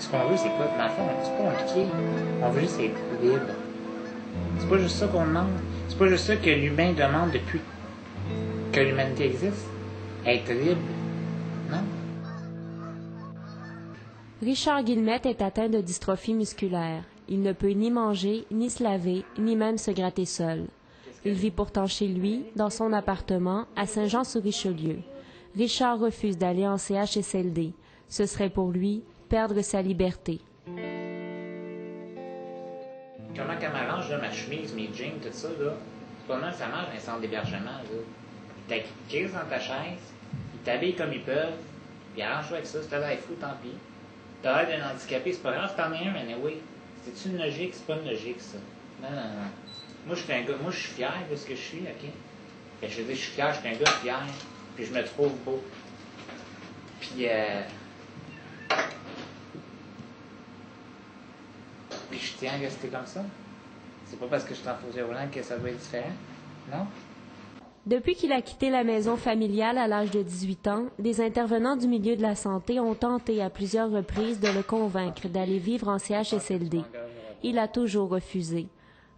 ce qu'on veut, c'est quoi? Dans le fond, c'est pas compliqué. On veut juste être libre. C'est pas juste ça qu'on demande. C'est pas juste ça que l'humain demande depuis que l'humanité existe. Être libre. Non? Richard Guillemette est atteint de dystrophie musculaire. Il ne peut ni manger, ni se laver, ni même se gratter seul. Il vit pourtant chez lui, dans son appartement, à Saint-Jean-sur-Richelieu. Richard refuse d'aller en CHSLD. Ce serait pour lui perdre sa liberté. Comment qu'elle m'arrange, là, ma chemise, mes jeans, tout ça, là? C'est pas mal, ça marche un centre d'hébergement, là. Ils t'acquittent dans ta chaise, ils t'habillent comme ils peuvent, puis arrange-toi avec ça. Si t'as l'air fou, tant pis. T'as l'air d'un handicapé, c'est pas grave, t'en es un, anyway. C'est-tu une logique? C'est pas une logique, ça. Non, non, non. Moi, je suis un gars, moi, je suis fier de ce que je suis, OK? Et je veux dire, je suis fier, je suis un gars fier, puis je me trouve beau. Puis, puis je tiens à rester comme ça. C'est pas parce que je suis en fauteuil roulant que ça doit être différent, non? Depuis qu'il a quitté la maison familiale à l'âge de 18 ans, des intervenants du milieu de la santé ont tenté à plusieurs reprises de le convaincre d'aller vivre en CHSLD. Il a toujours refusé.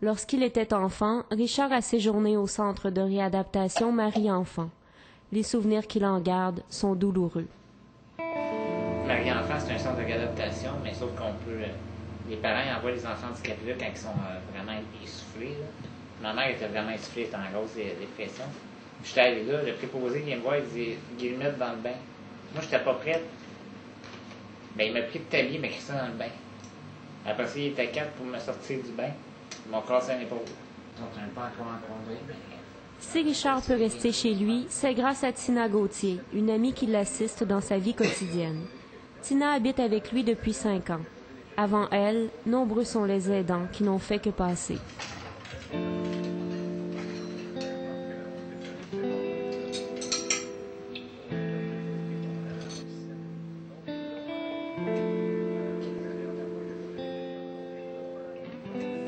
Lorsqu'il était enfant, Richard a séjourné au centre de réadaptation Marie-Enfant. Les souvenirs qu'il en garde sont douloureux. Marie-Enfant, c'est un centre de réadaptation, mais sauf qu'on peut... les parents envoient les enfants handicapés quand ils sont vraiment essoufflés, là. Ma mère était vraiment essoufflée, elle était en grosse dépression. J'étais allé là, le préposé vient me voir, il dit « Guillemette dans le bain ». Moi, j'étais pas prête. Ben, il m'a pris de tablier, il m'a crissé dans le bain. Après ça, il était 4 pour me sortir du bain. Ils m'ont cassé un épaule. Ils sont en train de pas encore en conduire, mais... Si Richard peut rester chez lui, c'est grâce à Tina Gauthier, une amie qui l'assiste dans sa vie quotidienne. Tina habite avec lui depuis 5 ans. Avant elle, nombreux sont les aidants qui n'ont fait que passer.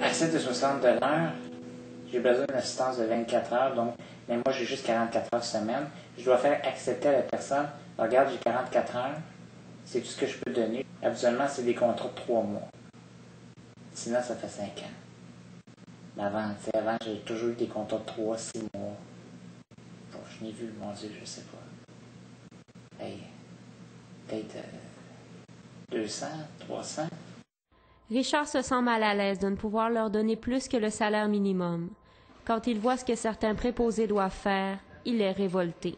À 7,60 $, j'ai besoin d'une assistance de 24 heures, donc, mais moi j'ai juste 44 heures semaine. Je dois faire accepter à la personne, regarde, j'ai 44 heures, c'est tout ce que je peux donner. Habituellement, c'est des contrats de 3 mois. Sinon, ça fait 5 ans. Mais avant, j'ai toujours eu des contrats de 3, 6 mois. Bon, je n'ai vu, mon Dieu, je sais pas. Hey, peut-être 200, 300. Richard se sent mal à l'aise de ne pouvoir leur donner plus que le salaire minimum. Quand il voit ce que certains préposés doivent faire, il est révolté.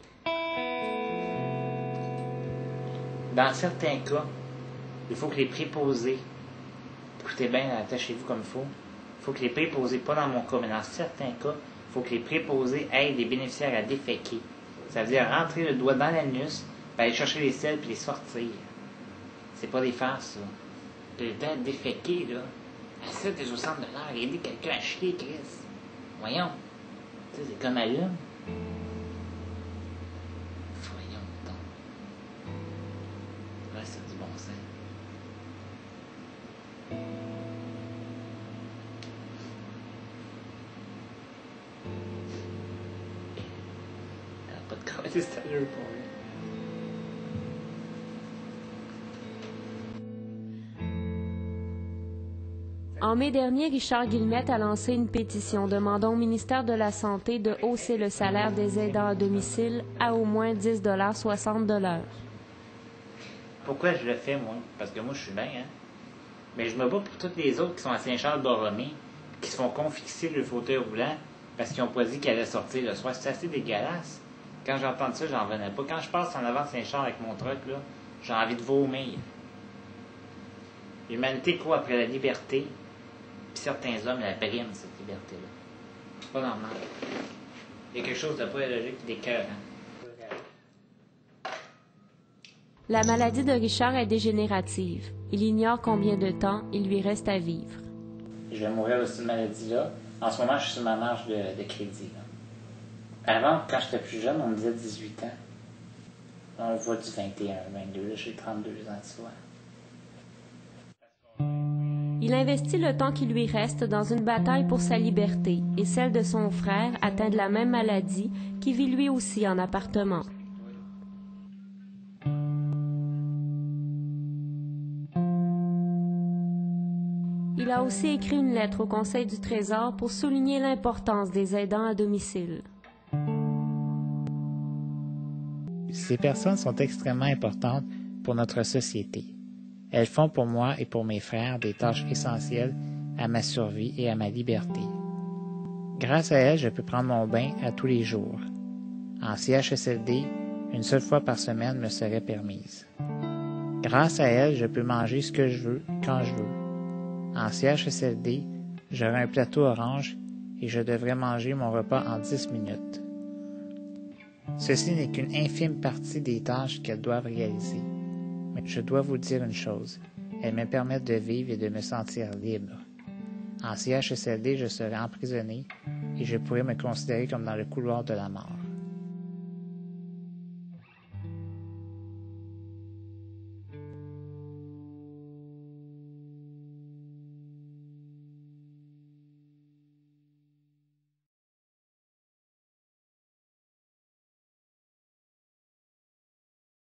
Dans certains cas, il faut que les préposés, écoutez bien, attachez-vous comme il faut que les préposés, pas dans mon cas, mais dans certains cas, il faut que les préposés aident les bénéficiaires à déféquer. Ça veut dire rentrer le doigt dans l'anus, puis aller chercher les selles puis les sortir. C'est pas des farces, ça. Puis le temps de déféquer, là, à 7,60 $, aider quelqu'un à chier, Chris. Voyons. Tu sais, c'est comme à l'une. Voyons donc. Là, c'est du bon sens. Elle n'a pas de corps, c'est sérieux pour lui. En mai dernier, Richard Guillemette a lancé une pétition demandant au ministère de la Santé de hausser le salaire des aidants à domicile à au moins 10,60 $. Pourquoi je le fais, moi? Parce que moi, je suis bien, hein? Mais je me bats pour tous les autres qui sont à Saint-Charles-Borromée, qui se font confixer le fauteuil roulant parce qu'ils n'ont pas dit qu'ils allaient sortir le soir. C'est assez dégueulasse. Quand j'entends ça, j'en revenais pas. Quand je passe en avant de Saint-Charles avec mon truck, là, j'ai envie de vomir. L'humanité court après la liberté, puis certains hommes la briment, cette liberté-là. C'est pas normal. Il y a quelque chose de pas illogique et d'écœurant. La maladie de Richard est dégénérative. Il ignore combien de temps il lui reste à vivre. Je vais mourir de cette maladie-là. En ce moment, je suis sur ma marge de crédit, là. Avant, quand j'étais plus jeune, on me disait 18 ans. On voit du 21, 22. Là, j'ai 32 ans, tu vois. Il investit le temps qui lui reste dans une bataille pour sa liberté et celle de son frère atteint de la même maladie qui vit lui aussi en appartement. Il a aussi écrit une lettre au Conseil du Trésor pour souligner l'importance des aidants à domicile. Ces personnes sont extrêmement importantes pour notre société. Elles font pour moi et pour mes frères des tâches essentielles à ma survie et à ma liberté. Grâce à elles, je peux prendre mon bain à tous les jours. En CHSLD, une seule fois par semaine me serait permise. Grâce à elles, je peux manger ce que je veux, quand je veux. En CHSLD, j'aurai un plateau orange et je devrais manger mon repas en 10 minutes. Ceci n'est qu'une infime partie des tâches qu'elles doivent réaliser. Mais je dois vous dire une chose, elles me permettent de vivre et de me sentir libre. En CHSLD, je serais emprisonné et je pourrais me considérer comme dans le couloir de la mort.